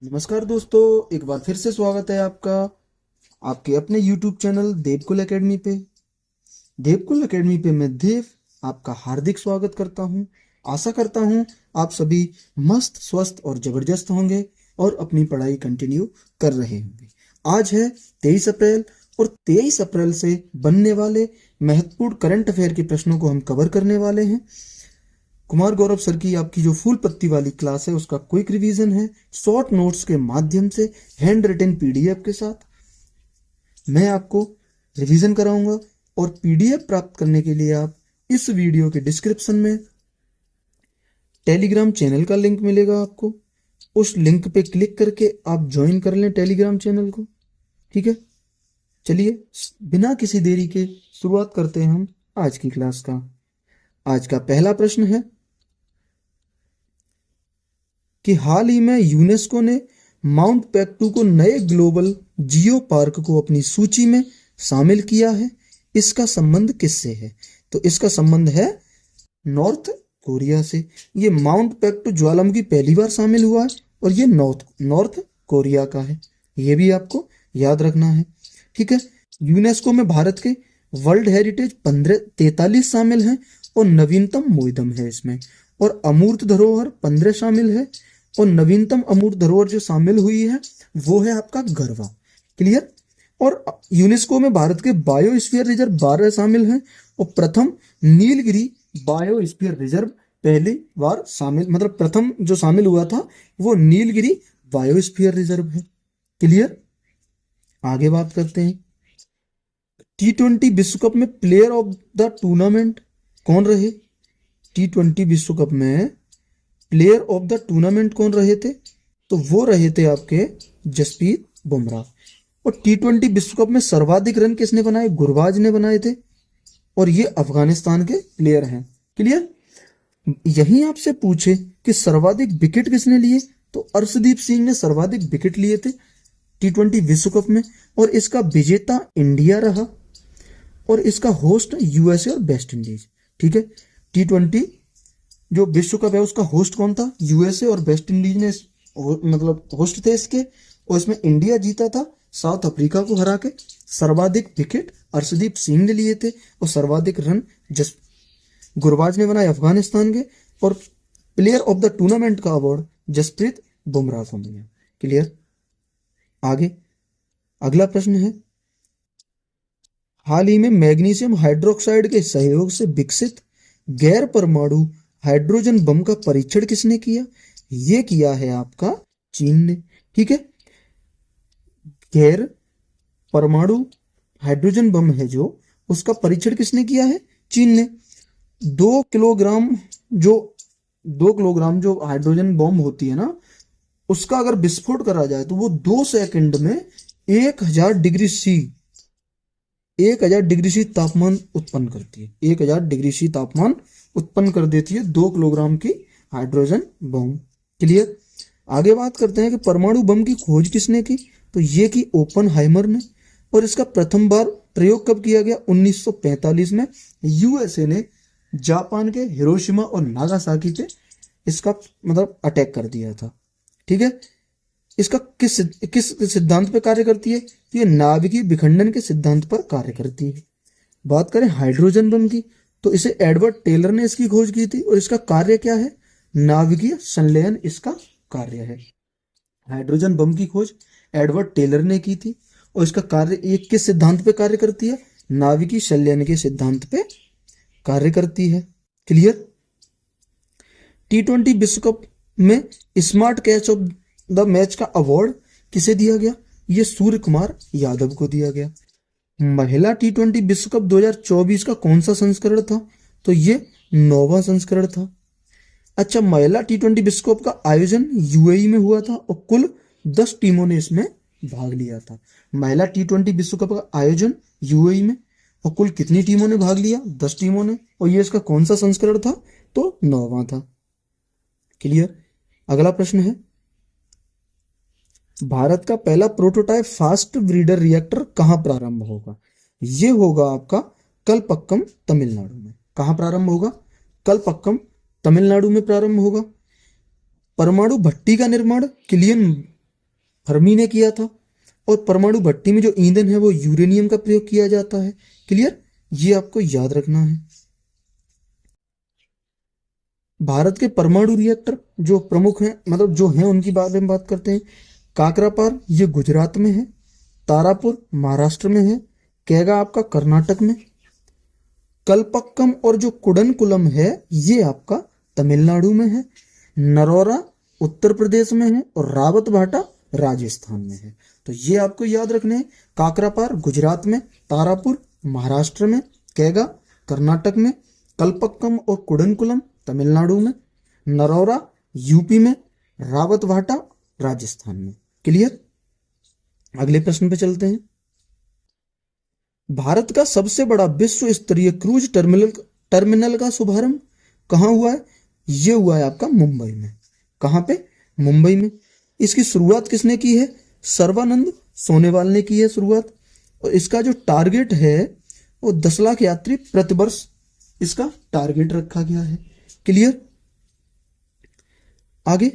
नमस्कार दोस्तों, एक बार फिर से स्वागत है आपका आपके अपने YouTube चैनल देवकुल एकेडमी पे। देवकुल एकेडमी पे मैं देव आपका हार्दिक स्वागत करता हूँ। आशा करता हूँ आप सभी मस्त स्वस्थ और जबरदस्त होंगे और अपनी पढ़ाई कंटिन्यू कर रहे होंगे। आज है 23 अप्रैल और 23 अप्रैल से बनने वाले महत्वपूर्ण करंट अफेयर के प्रश्नों को हम कवर करने वाले हैं। कुमार गौरव सर की आपकी जो फुल पत्ती वाली क्लास है उसका क्विक रिवीजन है, शॉर्ट नोट्स के माध्यम से हैंड रिटन पीडीएफ के साथ मैं आपको रिवीजन कराऊंगा। और पीडीएफ प्राप्त करने के लिए आप इस वीडियो के डिस्क्रिप्शन में टेलीग्राम चैनल का लिंक मिलेगा। आपको उस लिंक पे क्लिक करके आप ज्वाइन कर लें टेलीग्राम चैनल को। ठीक है, चलिए बिना किसी देरी के शुरुआत करते हैं हम आज की क्लास का। आज का पहला प्रश्न है कि हाल ही में यूनेस्को ने माउंट पेक्टू को नए ग्लोबल जियो पार्क को अपनी सूची में शामिल किया है। इसका संबंध किससे है? तो इसका संबंध है नॉर्थ कोरिया से। ये माउंट पेक्टू ज्वालामुखी पहली बार शामिल हुआ है और ये नॉर्थ कोरिया का है। ये भी आपको याद रखना है। ठीक है, यूनेस्को में भारत के वर्ल्ड हेरिटेज 43 शामिल हैं और नवीनतम मोइदम है इसमें। और अमूर्त धरोहर 15 शामिल है और नवीनतम अमूर्त धरोहर जो शामिल हुई है वो है आपका गरवा। क्लियर। और यूनेस्को में भारत के बायोस्फीयर रिजर्व 12 शामिल हैं और प्रथम नीलगिरी बायोस्फीयर रिजर्व पहली बार शामिल, मतलब प्रथम जो शामिल हुआ था वो नीलगिरी बायोस्फीयर रिजर्व है। क्लियर। आगे बात करते हैं, T20 विश्व कप में प्लेयर ऑफ द टूर्नामेंट कौन रहे? T20 विश्व कप में प्लेयर ऑफ द टूर्नामेंट कौन रहे थे? तो वो रहे थे आपके जसप्रीत बुमराह। और T20 विश्व कप में सर्वाधिक रन किसने बनाए? गुरबाज ने बनाए थे और ये अफगानिस्तान के प्लेयर हैं। क्लियर। यही आपसे पूछे कि सर्वाधिक विकेट किसने लिए, तो अर्शदीप सिंह ने सर्वाधिक विकेट लिए थे T20 विश्व कप में। और इसका विजेता इंडिया रहा और इसका होस्ट यूएसए और वेस्ट इंडीज। ठीक है, T20 जो विश्व कप है उसका होस्ट कौन था? यूएसए और वेस्ट इंडीज ने मतलब होस्ट थे इसके। और इसमें इंडिया जीता था साउथ अफ्रीका को हरा के। सर्वाधिक विकेट अर्शदीप सिंह ने लिए थे और सर्वाधिक रन गुरबाज ने बनाए अफगानिस्तान के। और प्लेयर ऑफ द टूर्नामेंट का अवार्ड जसप्रीत बुमराह को मिला। क्लियर। आगे अगला प्रश्न है, हाल ही में मैग्नीशियम हाइड्रोक्साइड के सहयोग से विकसित गैर परमाणु हाइड्रोजन बम का परीक्षण किसने किया? ये किया है आपका चीन ने। ठीक है, गैर परमाणु हाइड्रोजन बम है जो, उसका परीक्षण किसने किया है? चीन ने। 2 किलोग्राम जो हाइड्रोजन बम होती है ना, उसका अगर विस्फोट करा जाए तो वो 2 सेकंड में 1000 डिग्री सी तापमान उत्पन्न करती है। 1000 डिग्री सी तापमान उत्पन्न कर देती है 2 किलोग्राम की हाइड्रोजन बम। क्लियर। आगे बात करते हैं कि परमाणु बम की खोज किसने की? तो ये की ओपनहाइमर ने। और इसका प्रथम बार प्रयोग कब किया गया? 1945 में यूएसए ने जापान के हिरोशिमा और नागासाकी पे इसका मतलब अटैक कर दिया था। ठीक है, इसका किस सिद्धांत पे कार्य करती है? तो ये नाभिकीय विखंडन के सिद्धांत पर कार्य करती है। बात करें हाइड्रोजन बम की, तो इसे एडवर्ड टेलर ने इसकी खोज की थी और इसका कार्य क्या है? नाभिकीय संलयन इसका कार्य है। हाइड्रोजन बम की खोज एडवर्ड टेलर ने की थी और इसका कार्य ये किस सिद्धांत पे कार्य करती है? नाभिकीय संलयन के सिद्धांत पे कार्य करती है। क्लियर। T20 विश्व कप में smart catch of the match का अवार्ड किसे दिया गया? ये सूर्य कुमार यादव को दिया गया। महिला T20 विश्व कप 2024 का कौन सा संस्करण था? तो ये 9वां संस्करण था। अच्छा, महिला T20 विश्व कप का आयोजन यूएई में हुआ था और कुल 10 टीमों ने इसमें भाग लिया था। महिला T20 विश्व कप का आयोजन यूएई में और कुल कितनी टीमों ने भाग लिया? 10 टीमों ने। और ये इसका कौन सा संस्करण था? तो 9वां था। क्लियर। अगला प्रश्न है, भारत का पहला प्रोटोटाइप फास्ट ब्रीडर रिएक्टर कहां प्रारंभ होगा? ये होगा आपका कलपक्कम तमिलनाडु में। कहां प्रारंभ होगा? कलपक्कम तमिलनाडु में प्रारंभ होगा। परमाणु भट्टी का निर्माण किलियन फर्मी ने किया था। और परमाणु भट्टी में जो ईंधन है वो यूरेनियम का प्रयोग किया जाता है। क्लियर, ये आपको याद रखना है। भारत के परमाणु रिएक्टर जो प्रमुख हैं, मतलब जो हैं, उनकी बारे में बात करते हैं। काकरापार ये गुजरात में है, तारापुर महाराष्ट्र में है, कैगा आपका कर्नाटक में, कलपक्कम और जो कुडनकुलम है ये आपका तमिलनाडु में है, नरोरा उत्तर प्रदेश में है और रावत भाटा राजस्थान में है। तो ये आपको याद रखने हैं। काकरापार गुजरात में, तारापुर महाराष्ट्र में, कैगा कर्नाटक में, कलपक्कम और कुडनकुलम तमिलनाडु में, नरोरा यूपी में, रावत भाटा राजस्थान में। क्लियर, अगले प्रश्न पे चलते हैं। भारत का सबसे बड़ा विश्व स्तरीय क्रूज टर्मिनल का शुभारंभ कहाँ हुआ है? ये हुआ है आपका मुंबई में। कहाँ पे? मुंबई में। इसकी शुरुआत किसने की है? सर्बानंद सोनेवाल ने की है शुरुआत। और इसका जो टारगेट है वो 10 लाख यात्री प्रतिवर्ष इसका टारगेट रखा गया है। क्लियर, आगे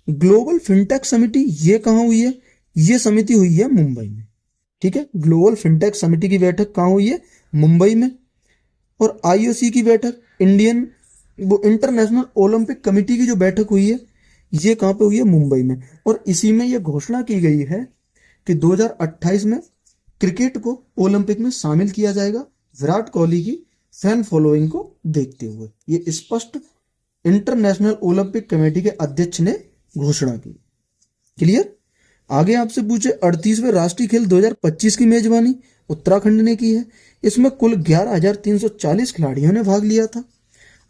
ग्लोबल फिनटेक समिति ये कहाँ हुई है? ये समिति हुई है मुंबई में। ठीक है, ग्लोबल फिनटेक समिति की बैठक कहाँ हुई है? मुंबई में। और आईओसी की बैठक, इंटरनेशनल ओलंपिक कमेटी की जो बैठक हुई है ये कहाँ पे हुई है? मुंबई में। और इसी में ये घोषणा की गई है कि 2028 में क्रिकेट को ओलंपिक में शामिल किया जाएगा, विराट कोहली की फैन फॉलोइंग को देखते हुए। ये स्पष्ट इंटरनेशनल ओलंपिक कमेटी के अध्यक्ष ने घोषणा की। क्लियर, आगे आपसे पूछे 38वें राष्ट्रीय खेल 2025 की मेजबानी उत्तराखंड ने की है। इसमें कुल 11,340 खिलाड़ियों ने भाग लिया था।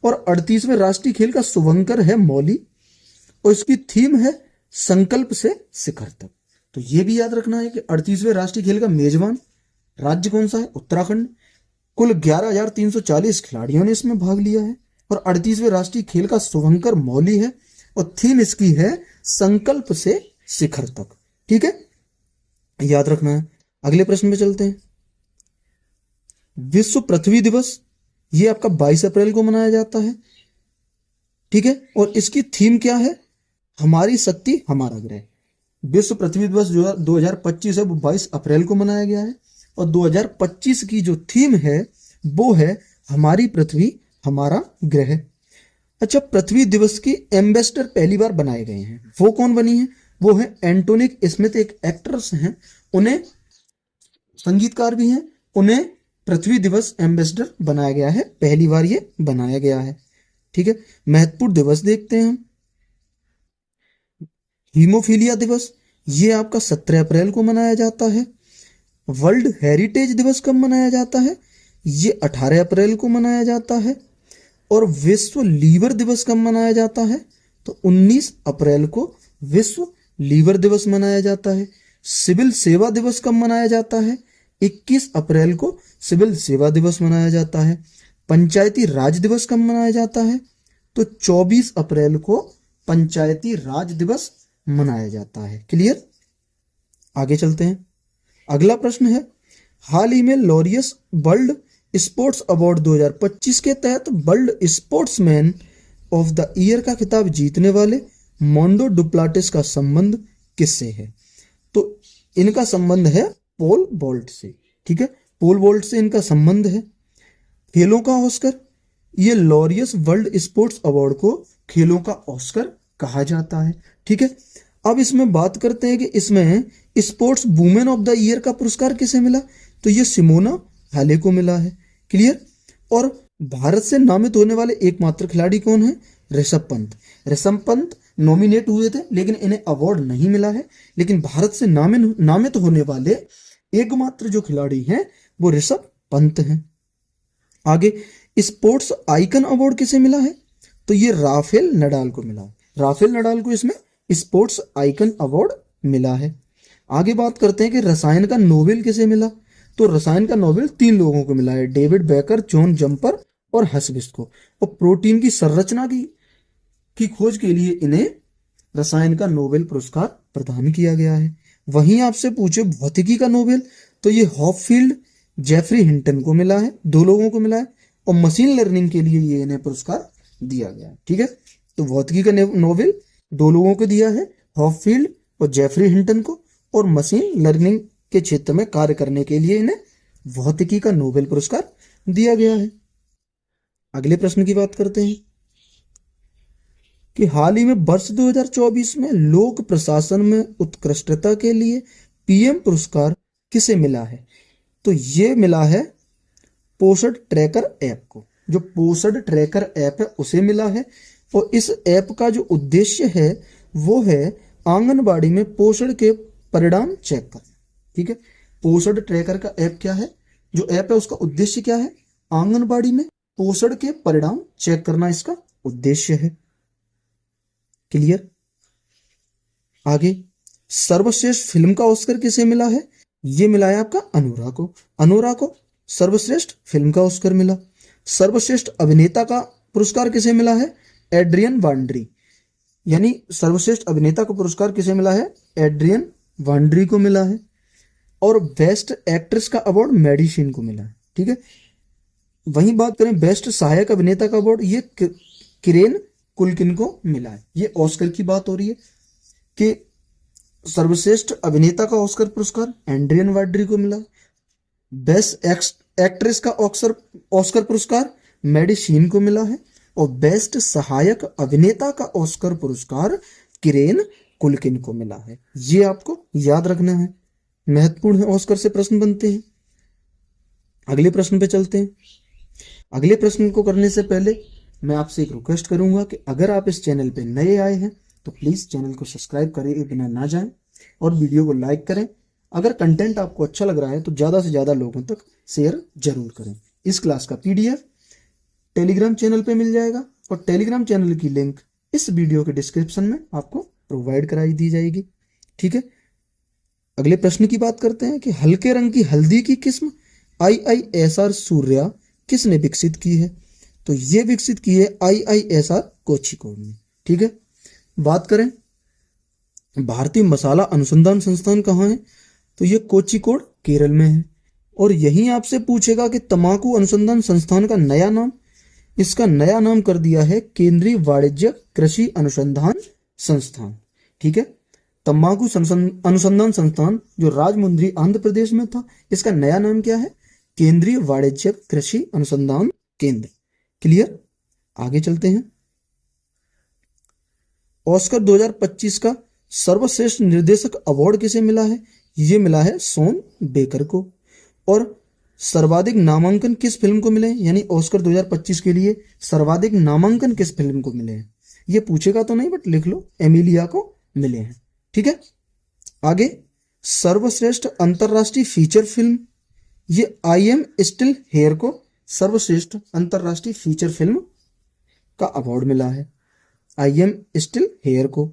और 38वें राष्ट्रीय खेल का शुभंकर है मौली और इसकी थीम है संकल्प से शिखर तक। तो ये भी याद रखना है कि 38वें राष्ट्रीय खेल का मेजबान राज्य कौन सा है? उत्तराखंड। कुल 11,340 खिलाड़ियों ने इसमें भाग लिया है और 38वें राष्ट्रीय खेल का शुभंकर मौली है और थीम इसकी है संकल्प से शिखर तक। ठीक है, याद रखना है। अगले प्रश्न में चलते हैं। विश्व पृथ्वी दिवस ये आपका 22 अप्रैल को मनाया जाता है। ठीक है, और इसकी थीम क्या है? हमारी शक्ति हमारा ग्रह। विश्व पृथ्वी दिवस जो 2025 है वो 22 अप्रैल को मनाया गया है और 2025 की जो थीम है वो है हमारी पृथ्वी हमारा ग्रह। अच्छा, पृथ्वी दिवस की एम्बेसडर पहली बार बनाए गए हैं, वो कौन बनी है? वो है एंटोनिक स्मिथ, एक एक्ट्रेस हैं, उन्हें संगीतकार भी हैं, उन्हें पृथ्वी दिवस एम्बेसडर बनाया गया है, पहली बार ये बनाया गया है। ठीक है, महत्वपूर्ण दिवस देखते हैं हम। हीमोफीलिया दिवस ये आपका 17 अप्रैल को मनाया जाता है। वर्ल्ड हेरिटेज दिवस कब मनाया जाता है? ये 18 अप्रैल को मनाया जाता है। और विश्व लीवर दिवस कब मनाया जाता है? तो 19 अप्रैल को विश्व लीवर दिवस मनाया जाता है। सिविल सेवा दिवस कब मनाया जाता है? 21 अप्रैल को सिविल सेवा दिवस मनाया जाता है। पंचायती राज दिवस कब मनाया जाता है? तो 24 अप्रैल को पंचायती राज दिवस मनाया जाता है। क्लियर, आगे चलते हैं। अगला प्रश्न है, हाल ही में लॉरियस वर्ल्ड स्पोर्ट्स अवार्ड 2025 के तहत world sportsman of the year का खिताब जीतने वाले मोंडो डुप्लाटिस का संबंध किससे है? तो इनका संबंध है पोल वॉल्ट से। ठीक है, पोल वॉल्ट से इनका संबंध है। खेलों का ऑस्कर, ये लॉरियस वर्ल्ड स्पोर्ट्स अवार्ड को खेलों का ऑस्कर कहा जाता है। ठीक है, अब इसमें बात करते हैं कि इसमें sports women of the year का पुरस्कार किसे मिला? तो ये सिमोना हाले को मिला है। क्लियर, और भारत से नामित होने वाले एकमात्र खिलाड़ी कौन है? ऋषभ पंत। ऋषभ पंत नॉमिनेट हुए थे लेकिन इन्हें अवार्ड नहीं मिला है, लेकिन भारत से नामित होने वाले एकमात्र जो खिलाड़ी हैं वो ऋषभ पंत हैं। आगे स्पोर्ट्स आइकन अवार्ड किसे मिला है? तो ये राफेल नडाल को मिला है। राफेल नडाल को इसमें स्पोर्ट्स आइकन अवार्ड मिला है। आगे बात करते हैं कि रसायन का नोबेल किसे मिला? तो रसायन का नोबेल 3 लोगों को मिला है, डेविड बेकर, जॉन जंपर और हर्षविस्ट को। और प्रोटीन की संरचना की खोज के लिए इन्हें रसायन का नोबेल पुरस्कार प्रदान किया गया है। वहीं आपसे पूछे भौतिकी का नोबेल, तो ये हॉपफील्ड, जेफरी हिंटन को मिला है, 2 लोगों को मिला है। और मशीन लर्निंग के लिए ये इन्हें पुरस्कार दिया गया है। ठीक है, तो भौतिकी का नोबेल 2 लोगों को दिया है, हॉपफील्ड और जेफरी हिंटन को, और मशीन लर्निंग के क्षेत्र में कार्य करने के लिए इन्हें भौतिकी का नोबेल पुरस्कार दिया गया है। अगले प्रश्न की बात करते हैं कि हाल ही में वर्ष 2024 में लोक प्रशासन में उत्कृष्टता के लिए पीएम पुरस्कार किसे मिला है? तो ये मिला है पोषण ट्रैकर ऐप को। जो पोषण ट्रैकर ऐप है उसे मिला है, और इस ऐप का जो उद्देश्य है वो है आंगनबाड़ी में पोषण के परिणाम चेक करना। ठीक है, पोषण ट्रैकर का ऐप क्या है, जो ऐप है उसका उद्देश्य क्या है? आंगनबाड़ी में पोषण के परिणाम चेक करना इसका उद्देश्य है। क्लियर? आगे, सर्वश्रेष्ठ फिल्म का ऑस्कर किसे मिला है? ये मिला है आपका अनोरा को। अनोरा को सर्वश्रेष्ठ फिल्म का ऑस्कर मिला। सर्वश्रेष्ठ अभिनेता का पुरस्कार किसे मिला है? एड्रियन वांड्री। यानी सर्वश्रेष्ठ अभिनेता का पुरस्कार किसे मिला है? एड्रियन वांड्री को मिला है। और बेस्ट एक्ट्रेस का अवार्ड मेडिसिन को मिला है। ठीक है, वहीं बात करें बेस्ट सहायक अभिनेता का अवार्ड, ये किरेन कुलकिन को मिला है। ये ऑस्कर की बात हो रही है कि सर्वश्रेष्ठ अभिनेता का ऑस्कर पुरस्कार एड्रियन वांड्री को मिला। बेस्ट एक्ट्रेस का ऑस्कर पुरस्कार मेडिसिन को मिला है, और बेस्ट सहायक अभिनेता का ऑस्कर पुरस्कार किरेन कुलकिन को मिला है। ये आपको याद रखना है, महत्वपूर्ण है, ऑस्कर से प्रश्न बनते हैं। अगले प्रश्न पे चलते हैं। अगले प्रश्न को करने से पहले मैं आपसे एक रिक्वेस्ट करूंगा कि अगर आप इस चैनल पे नए आए हैं तो प्लीज चैनल को सब्सक्राइब करें बिना ना जाएं, और वीडियो को लाइक करें। अगर कंटेंट आपको अच्छा लग रहा है तो ज्यादा से ज्यादा लोगों तक शेयर जरूर करें। इस क्लास का पीडीएफ टेलीग्राम चैनल पे मिल जाएगा, और टेलीग्राम चैनल की लिंक इस वीडियो के डिस्क्रिप्शन में आपको प्रोवाइड कराई दी जाएगी। ठीक है, अगले प्रश्न की बात करते हैं कि हल्के रंग की हल्दी की किस्म IISR सूर्या किसने विकसित की है? तो ये विकसित की है IISR कोझिकोड ने। ठीक है, बात करें भारतीय मसाला अनुसंधान संस्थान कहाँ है? तो ये कोझिकोड केरल में है। और यही आपसे पूछेगा कि तंबाकू अनुसंधान संस्थान का नया नाम, इसका नया नाम कर दिया है केंद्रीय वाणिज्य कृषि अनुसंधान संस्थान। ठीक है, तंबाकू अनुसंधान संस्थान जो राजमुंद्री आंध्र प्रदेश में था, इसका नया नाम क्या है? केंद्रीय वाणिज्य कृषि अनुसंधान केंद्र। क्लियर? आगे चलते हैं। ऑस्कर 2025 का सर्वश्रेष्ठ निर्देशक अवार्ड किसे मिला है? ये मिला है शॉन बेकर को। और सर्वाधिक नामांकन किस फिल्म को मिले हैं? यानी ऑस्कर 2025 के लिए सर्वाधिक नामांकन किस फिल्म को मिले हैं? ये पूछेगा तो नहीं, बट लिख लो, एमिलिया को मिले हैं। ठीक है, आगे, सर्वश्रेष्ठ अंतरराष्ट्रीय फीचर फिल्म, ये आई एम स्टिल हेयर को सर्वश्रेष्ठ अंतरराष्ट्रीय फीचर फिल्म का अवार्ड मिला है। आई एम स्टिल हेयर को।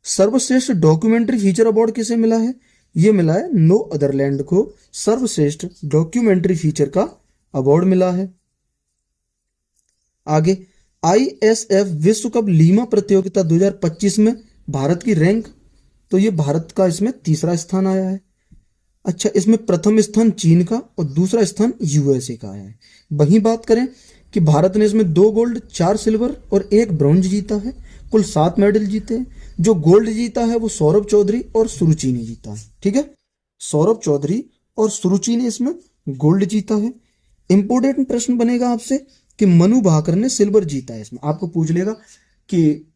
सर्वश्रेष्ठ डॉक्यूमेंट्री फीचर अवार्ड किसे मिला है? ये मिला है नो अदरलैंड को सर्वश्रेष्ठ डॉक्यूमेंट्री फीचर का अवार्ड मिला है। आगे, ISF विश्व कप लीमा प्रतियोगिता 2025 में भारत की रैंक, तो ये भारत का इसमें तीसरा स्थान आया है। अच्छा, इसमें प्रथम स्थान चीन का और दूसरा स्थान USA का आया है। वहीं बात करें कि भारत ने इसमें 2 गोल्ड, 4 सिल्वर और 1 ब्रॉन्ज जीता है। कुल 7 मेडल जीते हैं। जो गोल्ड जीता है वो सौरभ चौधरी और सुरुचि ने जीता है। ठीक है, सौरभ चौधरी और सुरुचि ने इसमें गोल्ड जीता है। इंपोर्टेंट प्रश्न बनेगा आपसे कि मनु भाकर ने सिल्वर जीता है। इसमें आपको पूछ लेगा कि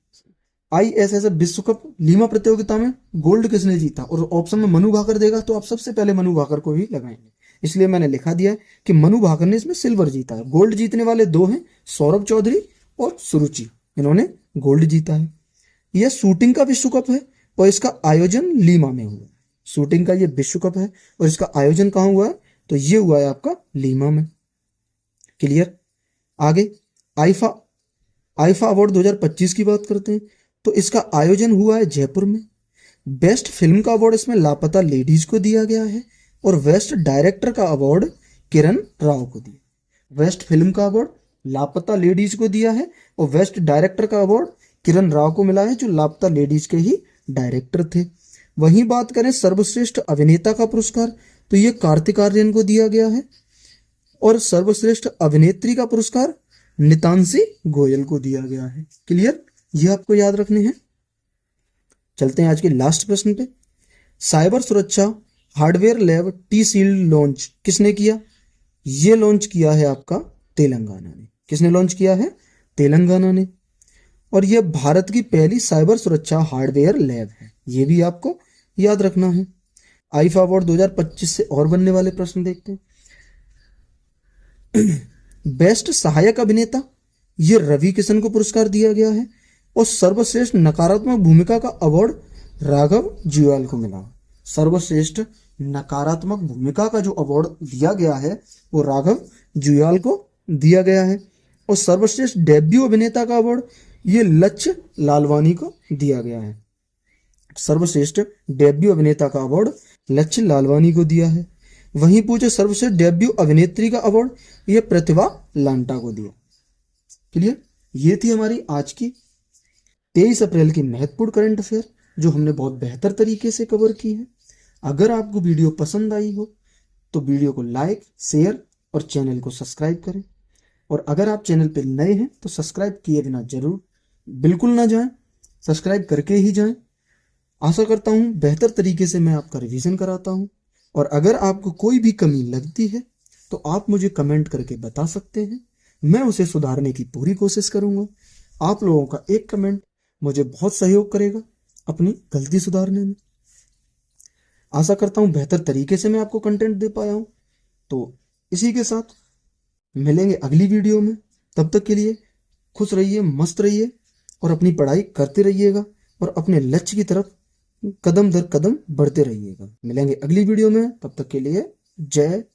ISSF विश्व कप लीमा प्रतियोगिता में गोल्ड किसने जीता, और ऑप्शन में मनु भाकर देगा तो आप सबसे पहले मनु भाकर को ही लगाएंगे। इसलिए मैंने लिखा दिया है कि मनु भाकर ने इसमें सिल्वर जीता है। गोल्ड जीतने वाले 2 हैं, सौरभ चौधरी और सुरुचि, इन्होंने गोल्ड जीता है। यह शूटिंग का विश्व कप है और इसका आयोजन लीमा में हुआ। शूटिंग का ये विश्व कप है और इसका आयोजन कहाँ हुआ है? तो ये हुआ है आपका लीमा में। क्लियर? आगे, आईफा अवार्ड 2025 की बात करते हैं तो इसका आयोजन हुआ है जयपुर में। बेस्ट फिल्म का अवार्ड इसमें लापता लेडीज को दिया गया है, और बेस्ट डायरेक्टर का अवार्ड किरण राव को दिया। बेस्ट फिल्म का अवार्ड लापता लेडीज को दिया है, और बेस्ट डायरेक्टर का अवार्ड किरण राव को मिला है, जो लापता लेडीज के ही डायरेक्टर थे। वहीं बात करें सर्वश्रेष्ठ अभिनेता का पुरस्कार, तो ये कार्तिक आर्यन को दिया गया है, और सर्वश्रेष्ठ अभिनेत्री का पुरस्कार नितांशी गोयल को दिया गया है। क्लियर? ये आपको याद रखने हैं। चलते हैं आज के लास्ट प्रश्न पे। साइबर सुरक्षा hardware lab T shield launch किसने किया? ये लॉन्च किया है आपका तेलंगाना ने। किसने लॉन्च किया है? तेलंगाना ने। और यह भारत की पहली साइबर सुरक्षा हार्डवेयर लैब है, ये भी आपको याद रखना है। आईफा अवार्ड 2025 से और बनने वाले प्रश्न देखते हैं। बेस्ट सहायक अभिनेता, ये रवि किशन को पुरस्कार दिया गया है। और सर्वश्रेष्ठ नकारात्मक भूमिका का अवार्ड राघव जुयाल को मिला। सर्वश्रेष्ठ नकारात्मक भूमिका का जो अवार्ड दिया गया है वो राघव जुयाल को दिया गया है। और सर्वश्रेष्ठ डेब्यू अभिनेता का अवार्ड ये लक्ष्य लालवानी को दिया गया है। सर्वश्रेष्ठ डेब्यू अभिनेता का अवार्ड लक्ष्य लालवानी को दिया है। वहीं पूछे सर्वश्रेष्ठ डेब्यू अभिनेत्री का अवार्ड ये प्रतिभा लांटा को दिया। क्लियर? ये थी हमारी आज की 23 अप्रैल की महत्वपूर्ण करंट अफेयर जो हमने बहुत बेहतर तरीके से कवर की है। अगर आपको वीडियो पसंद आई हो तो वीडियो को लाइक, शेयर और चैनल को सब्सक्राइब करें। और अगर आप चैनल पर नए हैं तो सब्सक्राइब किए बिना जरूर बिल्कुल ना जाएं, सब्सक्राइब करके ही जाएं। आशा करता हूं बेहतर तरीके से मैं आपका रिवीजन कराता हूं। और अगर आपको कोई भी कमी लगती है तो आप मुझे कमेंट करके बता सकते हैं, मैं उसे सुधारने की पूरी कोशिश करूंगा। आप लोगों का एक कमेंट मुझे बहुत सहयोग करेगा अपनी गलती सुधारने में। आशा करता हूं बेहतर तरीके से मैं आपको कंटेंट दे पाया हूं। तो इसी के साथ मिलेंगे अगली वीडियो में। तब तक के लिए खुश रहिए, मस्त रहिए और अपनी पढ़ाई करते रहिएगा और अपने लक्ष्य की तरफ कदम दर कदम बढ़ते रहिएगा। मिलेंगे अगली वीडियो में, तब तक के लिए जय